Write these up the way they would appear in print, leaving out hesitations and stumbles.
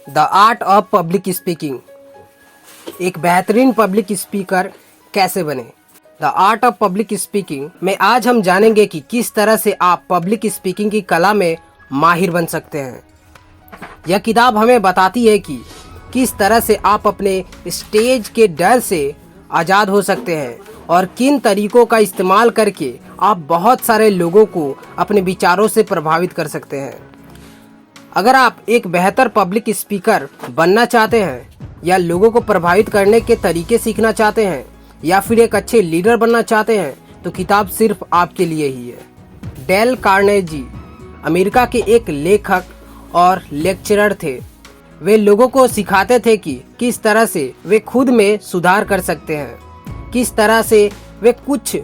The art of public speaking. एक बेहतरीन public speaker कैसे बने। The art of public speaking में आज हम जानेंगे कि किस तरह से आप पब्लिक स्पीकिंग की कला में माहिर बन सकते हैं। यह किताब हमें बताती है कि किस तरह से आप अपने स्टेज के डर से आज़ाद हो सकते हैं और किन तरीकों का इस्तेमाल करके आप बहुत सारे लोगों को अपने विचारों से प्रभावित कर सकते हैं। अगर आप एक बेहतर पब्लिक स्पीकर बनना चाहते हैं या लोगों को प्रभावित करने के तरीके सीखना चाहते हैं या फिर एक अच्छे लीडर बनना चाहते हैं तो किताब सिर्फ आपके लिए ही है। डेल कार्नेगी अमेरिका के एक लेखक और लेक्चरर थे। वे लोगों को सिखाते थे कि किस तरह से वे खुद में सुधार कर सकते हैं, किस तरह से वे कुछ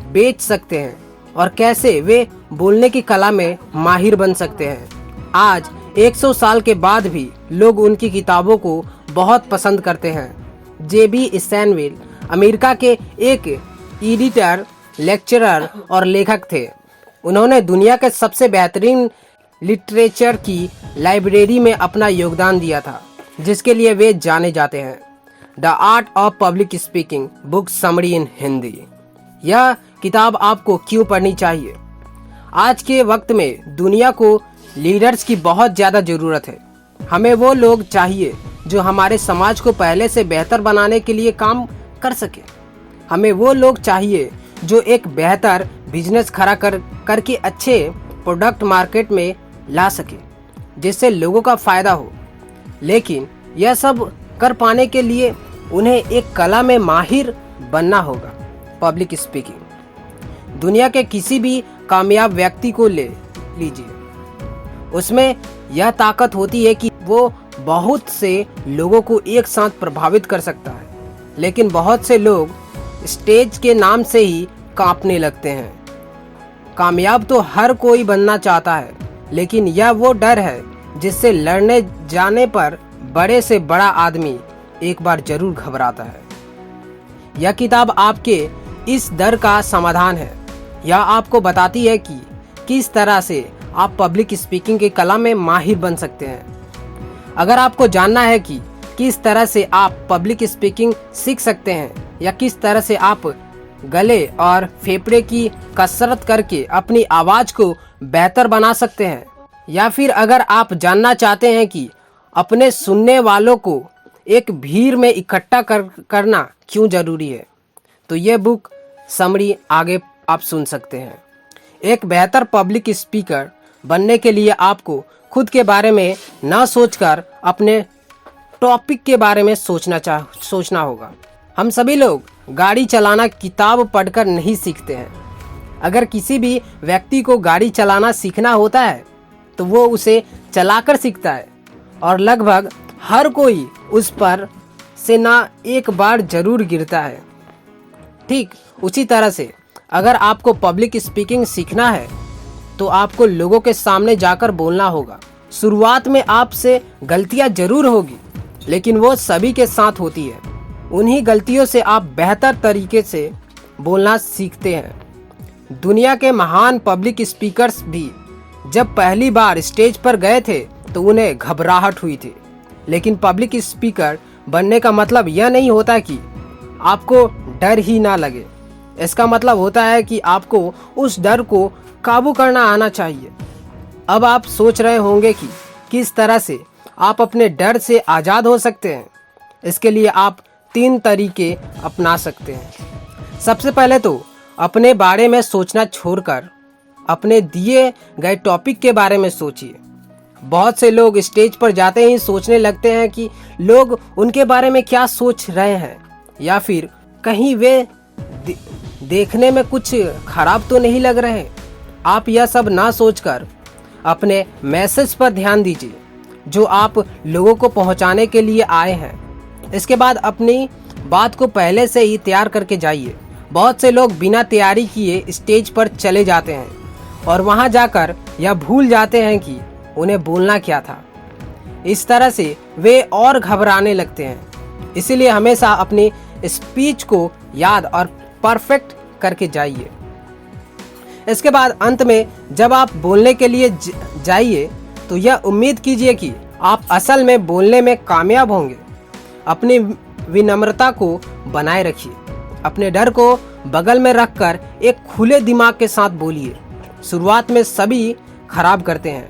बेच सकते हैं और कैसे वे बोलने की कला में माहिर बन सकते हैं। आज 100 साल के बाद भी लोग उनकी किताबों को बहुत पसंद करते हैं। जेबी स्टैनविल अमेरिका के एक एडिटर, लेक्चरर और लेखक थे। उन्होंने दुनिया के सबसे बेहतरीन लिटरेचर की लाइब्रेरी में अपना योगदान दिया था, जिसके लिए वे जाने जाते हैं। The art of public speaking book summary इन हिंदी। यह किताब आपको क्यों पढ़नी चाहिए? आज के वक्त में दुनिया को लीडर्स की बहुत ज़्यादा ज़रूरत है। हमें वो लोग चाहिए जो हमारे समाज को पहले से बेहतर बनाने के लिए काम कर सके। हमें वो लोग चाहिए जो एक बेहतर बिजनेस खड़ा करके अच्छे प्रोडक्ट मार्केट में ला सके जिससे लोगों का फ़ायदा हो। लेकिन यह सब कर पाने के लिए उन्हें एक कला में माहिर बनना होगा, पब्लिक स्पीकिंग। दुनिया के किसी भी कामयाब व्यक्ति को ले लीजिए, उसमें यह ताकत होती है कि वो बहुत से लोगों को एक साथ प्रभावित कर सकता है। लेकिन बहुत से लोग स्टेज के नाम से ही कांपने लगते हैं। कामयाब तो हर कोई बनना चाहता है, लेकिन यह वो डर है जिससे लड़ने जाने पर बड़े से बड़ा आदमी एक बार जरूर घबराता है। यह किताब आपके इस डर का समाधान है। यह आपको बताती है कि किस तरह से आप पब्लिक स्पीकिंग की कला में माहिर बन सकते हैं। अगर आपको जानना है कि किस तरह से आप पब्लिक स्पीकिंग सीख सकते हैं या किस तरह से आप गले और फेफड़े की कसरत करके अपनी आवाज़ को बेहतर बना सकते हैं, या फिर अगर आप जानना चाहते हैं कि अपने सुनने वालों को एक भीड़ में इकट्ठा करना क्यों ज़रूरी है, तो ये बुक समरी आगे आप सुन सकते हैं। एक बेहतर पब्लिक स्पीकर बनने के लिए आपको खुद के बारे में ना सोचकर अपने टॉपिक के बारे में सोचना होगा। हम सभी लोग गाड़ी चलाना किताब पढ़कर नहीं सीखते हैं। अगर किसी भी व्यक्ति को गाड़ी चलाना सीखना होता है तो वो उसे चलाकर सीखता है और लगभग हर कोई उस पर से ना एक बार जरूर गिरता है। ठीक उसी तरह से अगर आपको पब्लिक स्पीकिंग सीखना है तो आपको लोगों के सामने जाकर बोलना होगा। शुरुआत में आपसे गलतियां जरूर होगी, लेकिन वो सभी के साथ होती है। उन्हीं गलतियों से आप बेहतर तरीके से बोलना सीखते हैं। दुनिया के महान पब्लिक स्पीकर्स भी जब पहली बार स्टेज पर गए थे तो उन्हें घबराहट हुई थी। लेकिन पब्लिक स्पीकर बनने का मतलब यह नहीं होता कि आपको डर ही ना लगे। इसका मतलब होता है कि आपको उस डर को काबू करना आना चाहिए। अब आप सोच रहे होंगे कि किस तरह से आप अपने डर से आज़ाद हो सकते हैं। इसके लिए आप 3 तरीके अपना सकते हैं। सबसे पहले तो अपने बारे में सोचना छोड़कर अपने दिए गए टॉपिक के बारे में सोचिए। बहुत से लोग स्टेज पर जाते ही सोचने लगते हैं कि लोग उनके बारे में क्या सोच रहे हैं, या फिर कहीं वे देखने में कुछ खराब तो नहीं लग रहे। आप यह सब ना सोचकर अपने मैसेज पर ध्यान दीजिए जो आप लोगों को पहुंचाने के लिए आए हैं। इसके बाद अपनी बात को पहले से ही तैयार करके जाइए। बहुत से लोग बिना तैयारी किए स्टेज पर चले जाते हैं और वहां जाकर यह भूल जाते हैं कि उन्हें बोलना क्या था। इस तरह से वे और घबराने लगते हैं। इसीलिए हमेशा अपनी स्पीच को याद और परफेक्ट करके जाइए। इसके बाद अंत में जब आप बोलने के लिए जाइए तो यह उम्मीद कीजिए कि आप असल में बोलने में कामयाब होंगे। अपनी विनम्रता को बनाए रखिए। अपने डर को बगल में रखकर एक खुले दिमाग के साथ बोलिए। शुरुआत में सभी खराब करते हैं,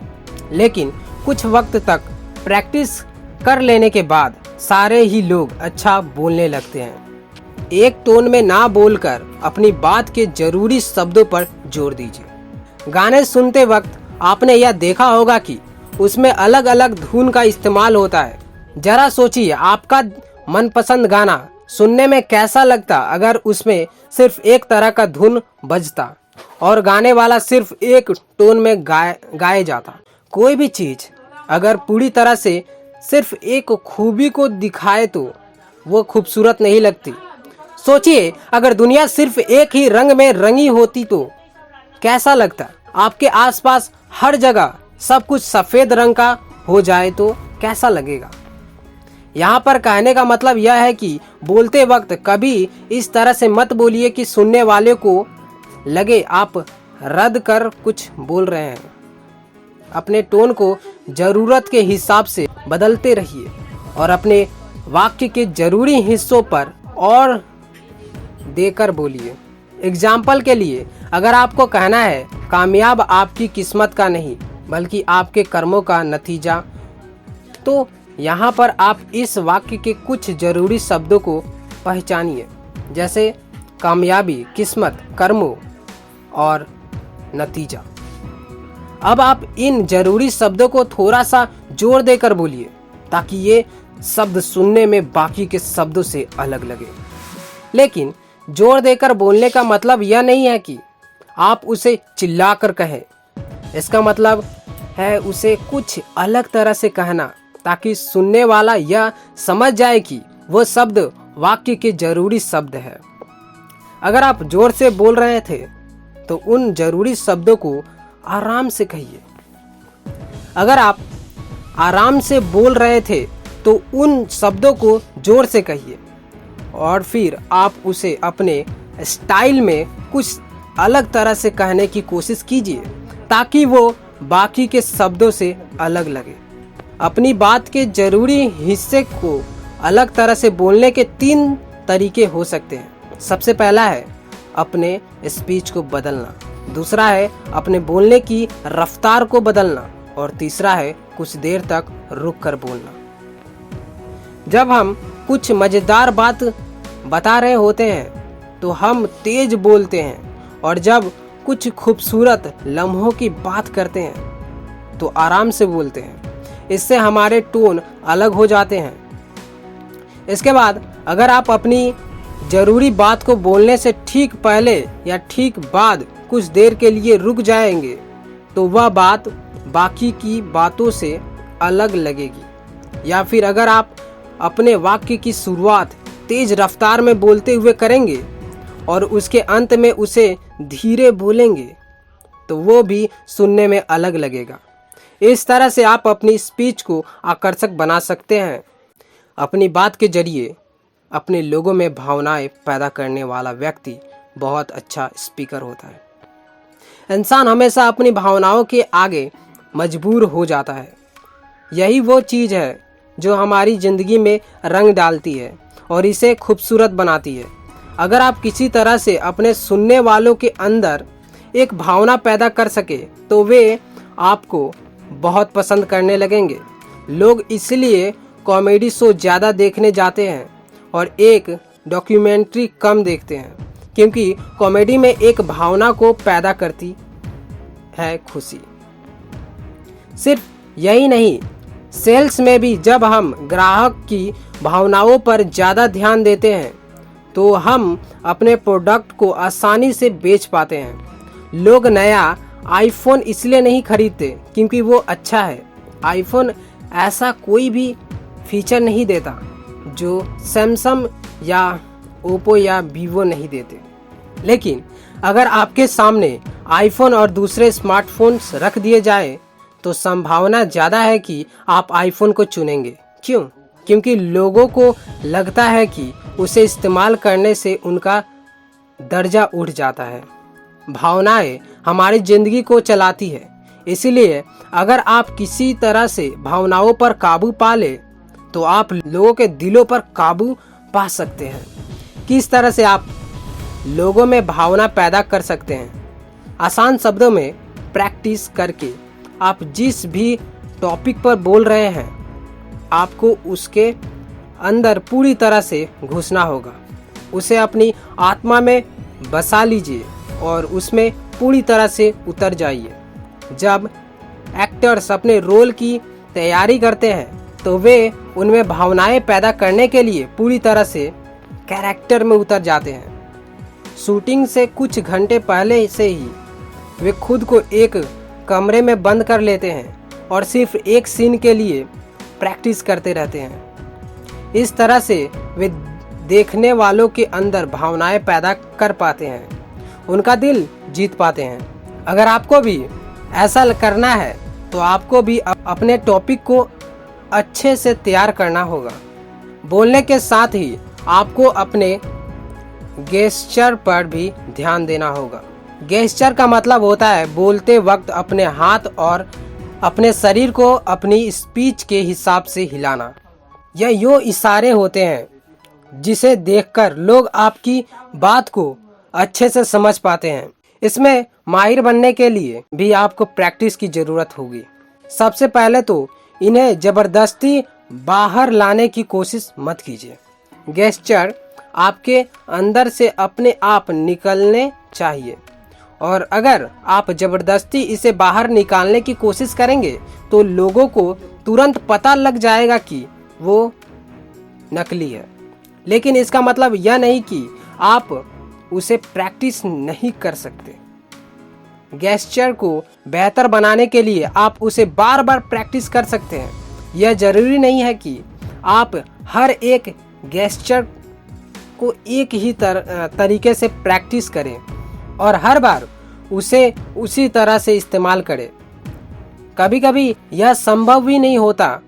लेकिन कुछ वक्त तक प्रैक्टिस कर लेने के बाद सारे ही लोग अच्छा बोलने लगते हैं। एक टोन में ना बोलकर अपनी बात के जरूरी शब्दों पर जोर दीजिए। गाने सुनते वक्त आपने यह देखा होगा कि उसमें अलग अलग धुन का इस्तेमाल होता है। जरा सोचिए, आपका मनपसंद गाना सुनने में कैसा लगता अगर उसमें सिर्फ एक तरह का धुन बजता और गाने वाला सिर्फ एक टोन में गाए जाता। कोई भी चीज अगर पूरी तरह से सिर्फ एक खूबी को दिखाए तो वो खूबसूरत नहीं लगती। सोचिए, अगर दुनिया सिर्फ एक ही रंग में रंगी होती तो कैसा लगता। आपके आसपास हर जगह सब कुछ सफेद रंग का हो जाए तो कैसा लगेगा। यहाँ पर कहने का मतलब यह है कि बोलते वक्त कभी इस तरह से मत बोलिए कि सुनने वाले को लगे आप रद्द कर कुछ बोल रहे हैं। अपने टोन को जरूरत के हिसाब से बदलते रहिए और अपने वाक्य के जरूरी हिस्सों पर और देकर बोलिए। एग्जाम्पल के लिए, अगर आपको कहना है कामयाब आपकी किस्मत का नहीं बल्कि आपके कर्मों का नतीजा, तो यहाँ पर आप इस वाक्य के कुछ जरूरी शब्दों को पहचानिए, जैसे कामयाबी, किस्मत, कर्मों और नतीजा। अब आप इन जरूरी शब्दों को थोड़ा सा जोर देकर बोलिए ताकि ये शब्द सुनने में बाकी के शब्दों से अलग लगे। लेकिन जोर देकर बोलने का मतलब यह नहीं है कि आप उसे चिल्लाकर कहें। इसका मतलब है उसे कुछ अलग तरह से कहना ताकि सुनने वाला यह समझ जाए कि वो शब्द वाक्य के जरूरी शब्द है। अगर आप जोर से बोल रहे थे तो उन जरूरी शब्दों को आराम से कहिए। अगर आप आराम से बोल रहे थे तो उन शब्दों को जोर से कहिए और फिर आप उसे अपने स्टाइल में कुछ अलग तरह से कहने की कोशिश कीजिए ताकि वो बाकी के शब्दों से अलग लगे। अपनी बात के जरूरी हिस्से को अलग तरह से बोलने के 3 तरीके हो सकते हैं। सबसे पहला है अपने स्पीच को बदलना, दूसरा है अपने बोलने की रफ्तार को बदलना और तीसरा है कुछ देर तक रुक कर बोलना। जब हम कुछ मजेदार बात बता रहे होते हैं तो हम तेज बोलते हैं और जब कुछ खूबसूरत लम्हों की बात करते हैं तो आराम से बोलते हैं। इससे हमारे टोन अलग हो जाते हैं। इसके बाद अगर आप अपनी जरूरी बात को बोलने से ठीक पहले या ठीक बाद कुछ देर के लिए रुक जाएंगे तो वह बात बाकी की बातों से अलग लगेगी। या फिर अगर आप अपने वाक्य की शुरुआत तेज रफ्तार में बोलते हुए करेंगे और उसके अंत में उसे धीरे बोलेंगे तो वो भी सुनने में अलग लगेगा। इस तरह से आप अपनी स्पीच को आकर्षक बना सकते हैं। अपनी बात के जरिए अपने लोगों में भावनाएं पैदा करने वाला व्यक्ति बहुत अच्छा स्पीकर होता है। इंसान हमेशा अपनी भावनाओं के आगे मजबूर हो जाता है। यही वो चीज़ है जो हमारी ज़िंदगी में रंग डालती है और इसे खूबसूरत बनाती है। अगर आप किसी तरह से अपने सुनने वालों के अंदर एक भावना पैदा कर सके तो वे आपको बहुत पसंद करने लगेंगे। लोग इसलिए कॉमेडी शो ज़्यादा देखने जाते हैं और एक डॉक्यूमेंट्री कम देखते हैं, क्योंकि कॉमेडी में एक भावना को पैदा करती है खुशी। सिर्फ यही नहीं, सेल्स में भी जब हम ग्राहक की भावनाओं पर ज़्यादा ध्यान देते हैं तो हम अपने प्रोडक्ट को आसानी से बेच पाते हैं। लोग नया आईफोन इसलिए नहीं खरीदते क्योंकि वो अच्छा है। आईफोन ऐसा कोई भी फीचर नहीं देता जो सैमसंग या ओप्पो या वीवो नहीं देते। लेकिन अगर आपके सामने आईफोन और दूसरे स्मार्टफोन्स रख दिए जाए तो संभावना ज़्यादा है कि आप आईफोन को चुनेंगे। क्यों? क्योंकि लोगों को लगता है कि उसे इस्तेमाल करने से उनका दर्जा उठ जाता है। भावनाएं हमारी ज़िंदगी को चलाती है, इसीलिए अगर आप किसी तरह से भावनाओं पर काबू पा ले तो आप लोगों के दिलों पर काबू पा सकते हैं। किस तरह से आप लोगों में भावना पैदा कर सकते हैं? आसान शब्दों में प्रैक्टिस करके आप जिस भी टॉपिक पर बोल रहे हैं आपको उसके अंदर पूरी तरह से घुसना होगा। उसे अपनी आत्मा में बसा लीजिए और उसमें पूरी तरह से उतर जाइए। जब एक्टर्स अपने रोल की तैयारी करते हैं तो वे उनमें भावनाएं पैदा करने के लिए पूरी तरह से कैरेक्टर में उतर जाते हैं। शूटिंग से कुछ घंटे पहले से ही वे खुद को एक कमरे में बंद कर लेते हैं और सिर्फ एक सीन के लिए प्रैक्टिस करते रहते हैं। इस तरह से वे देखने वालों के अंदर भावनाएं पैदा कर पाते हैं, उनका दिल जीत पाते हैं। अगर आपको भी ऐसा करना है तो आपको भी अपने टॉपिक को अच्छे से तैयार करना होगा। बोलने के साथ ही आपको अपने गेस्चर पर भी ध्यान देना होगा। गेस्चर का मतलब होता है बोलते वक्त अपने हाथ और अपने शरीर को अपनी स्पीच के हिसाब से हिलाना। यह यो इशारे होते हैं जिसे देखकर लोग आपकी बात को अच्छे से समझ पाते हैं। इसमें माहिर बनने के लिए भी आपको प्रैक्टिस की ज़रूरत होगी। सबसे पहले तो इन्हें ज़बरदस्ती बाहर लाने की कोशिश मत कीजिए। गेस्चर आपके अंदर से अपने आप निकलने चाहिए और अगर आप ज़बरदस्ती इसे बाहर निकालने की कोशिश करेंगे तो लोगों को तुरंत पता लग जाएगा कि वो नकली है। लेकिन इसका मतलब यह नहीं कि आप उसे प्रैक्टिस नहीं कर सकते। गेस्चर को बेहतर बनाने के लिए आप उसे बार बार प्रैक्टिस कर सकते हैं। यह ज़रूरी नहीं है कि आप हर एक गेस्चर को एक ही तरीके से प्रैक्टिस करें और हर बार उसे उसी तरह से इस्तेमाल करें। कभी कभी यह संभव भी नहीं होता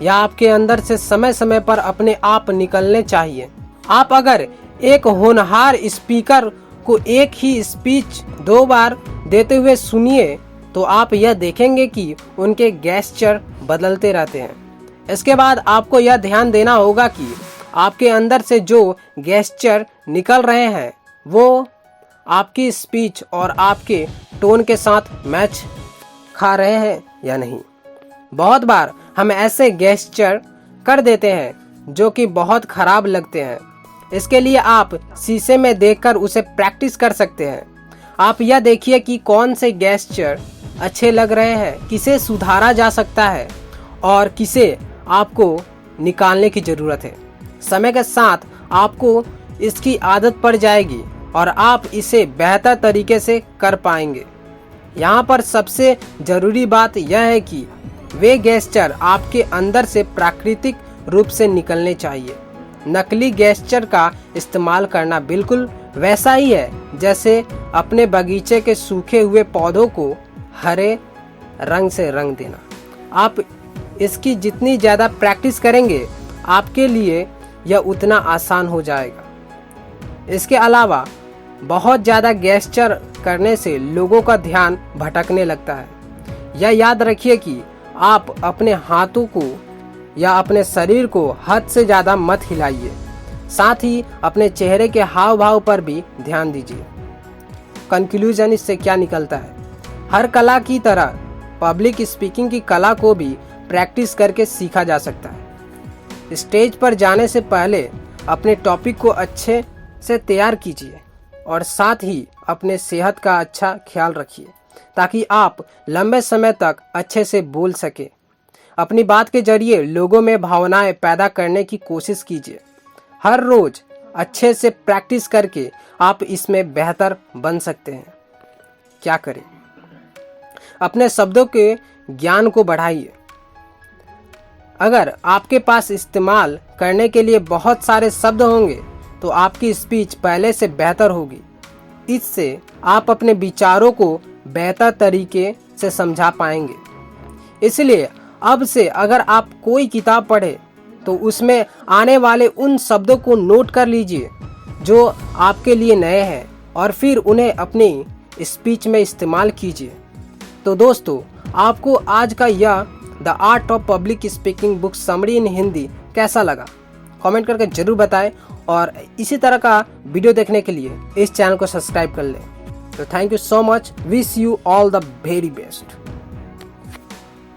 या आपके अंदर से समय समय पर अपने आप निकलने चाहिए। आप अगर एक होनहार स्पीकर को एक ही स्पीच 2 बार देते हुए सुनिए तो आप यह देखेंगे कि उनके गेस्चर बदलते रहते हैं। इसके बाद आपको यह ध्यान देना होगा कि आपके अंदर से जो गेस्चर निकल रहे हैं वो आपकी स्पीच और आपके टोन के साथ मैच खा रहे हैं या नहीं। बहुत बार हम ऐसे गेस्चर कर देते हैं जो कि बहुत खराब लगते हैं। इसके लिए आप शीशे में देखकर उसे प्रैक्टिस कर सकते हैं। आप यह देखिए कि कौन से गेस्चर अच्छे लग रहे हैं, किसे सुधारा जा सकता है और किसे आपको निकालने की ज़रूरत है। समय के साथ आपको इसकी आदत पड़ जाएगी और आप इसे बेहतर तरीके से कर पाएंगे। यहाँ पर सबसे ज़रूरी बात यह है कि वे गेस्चर आपके अंदर से प्राकृतिक रूप से निकलने चाहिए। नकली गेस्चर का इस्तेमाल करना बिल्कुल वैसा ही है जैसे अपने बगीचे के सूखे हुए पौधों को हरे रंग से रंग देना। आप इसकी जितनी ज़्यादा प्रैक्टिस करेंगे आपके लिए यह उतना आसान हो जाएगा। इसके अलावा बहुत ज़्यादा गेस्चर करने से लोगों का ध्यान भटकने लगता है। यह याद रखिए कि आप अपने हाथों को या अपने शरीर को हद से ज़्यादा मत हिलाइए। साथ ही अपने चेहरे के हाव भाव पर भी ध्यान दीजिए। कंक्लूजन इससे क्या निकलता है? हर कला की तरह पब्लिक स्पीकिंग की कला को भी प्रैक्टिस करके सीखा जा सकता है। स्टेज पर जाने से पहले अपने टॉपिक को अच्छे से तैयार कीजिए और साथ ही अपने सेहत का अच्छा ख्याल रखिए ताकि आप लंबे समय तक अच्छे से बोल सके। अपनी बात के जरिए लोगों में भावनाएं पैदा करने की कोशिश कीजिए। हर रोज अच्छे से प्रैक्टिस करके आप इसमें बेहतर बन सकते हैं। क्या करें? अपने शब्दों के ज्ञान को बढ़ाइए। अगर आपके पास इस्तेमाल करने के लिए बहुत सारे शब्द होंगे तो आपकी स्पीच पहले से बेहतर होगी। इससे आप अपने विचारों को बेहतर तरीके से समझा पाएंगे। इसलिए अब से अगर आप कोई किताब पढ़े तो उसमें आने वाले उन शब्दों को नोट कर लीजिए जो आपके लिए नए हैं और फिर उन्हें अपनी स्पीच में इस्तेमाल कीजिए। तो दोस्तों, आपको आज का यह the art of public speaking book summary इन हिंदी कैसा लगा? कमेंट करके जरूर बताएं और इसी तरह का वीडियो देखने के लिए इस चैनल को सब्सक्राइब कर लें। तो thank you so much, wish you all the very best.